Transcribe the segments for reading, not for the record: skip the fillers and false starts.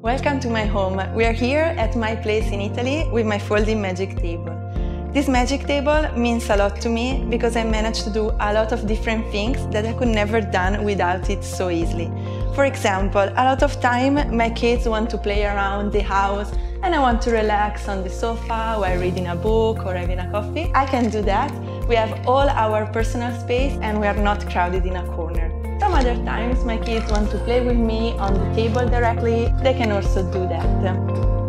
Welcome to my home. We are here at my place in Italy with my folding magic table. This magic table means a lot to me because I managed to do a lot of different things that I could never done without it so easily. For example, a lot of time my kids want to play around the house and I want to relax on the sofa while reading a book or having a coffee. I can do that. We have all our personal space and we are not crowded in a corner. Some other times my kids want to play with me on the table directly. They can also do that.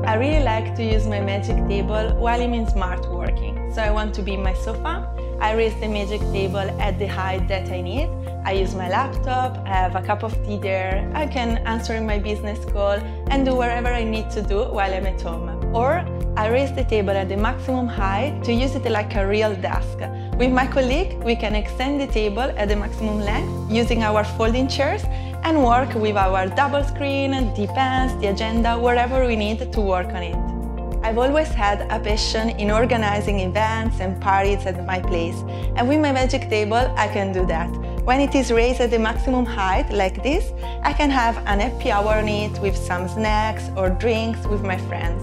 I really like to use my magic table while I'm in smart working. So I want to be in my sofa. I raise the magic table at the height that I need. I use my laptop, I have a cup of tea there, I can answer my business call and do whatever I need to do while I'm at home. Or I raise the table at the maximum height to use it like a real desk. With my colleague, we can extend the table at the maximum length using our folding chairs and work with our double screen, the pens, the agenda, wherever we need to work on it. I've always had a passion in organizing events and parties at my place, and with my magic table I can do that. When it is raised at the maximum height, like this, I can have an happy hour on it with some snacks or drinks with my friends.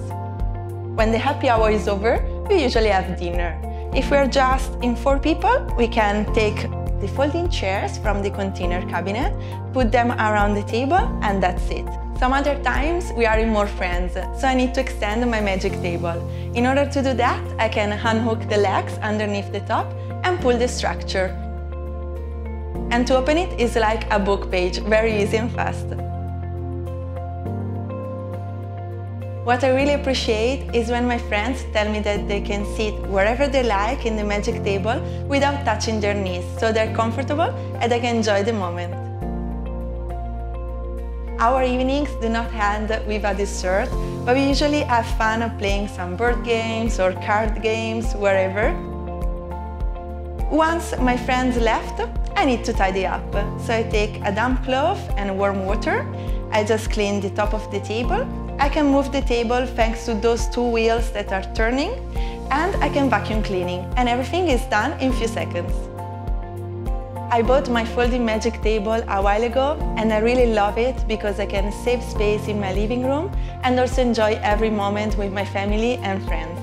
When the happy hour is over, we usually have dinner. If we're just in 4 people, we can take the folding chairs from the container cabinet, put them around the table, and that's it. Some other times we are in more friends, so I need to extend my magic table. In order to do that, I can unhook the legs underneath the top and pull the structure. And to open it is like a book page, very easy and fast. What I really appreciate is when my friends tell me that they can sit wherever they like in the magic table without touching their knees, so they're comfortable and I can enjoy the moment. Our evenings do not end with a dessert, but we usually have fun playing some board games or card games, wherever. Once my friends left, I need to tidy up. So I take a damp cloth and warm water. I just clean the top of the table. I can move the table thanks to those 2 wheels that are turning, and I can vacuum cleaning, and everything is done in a few seconds. I bought my folding magic table a while ago and I really love it because I can save space in my living room and also enjoy every moment with my family and friends.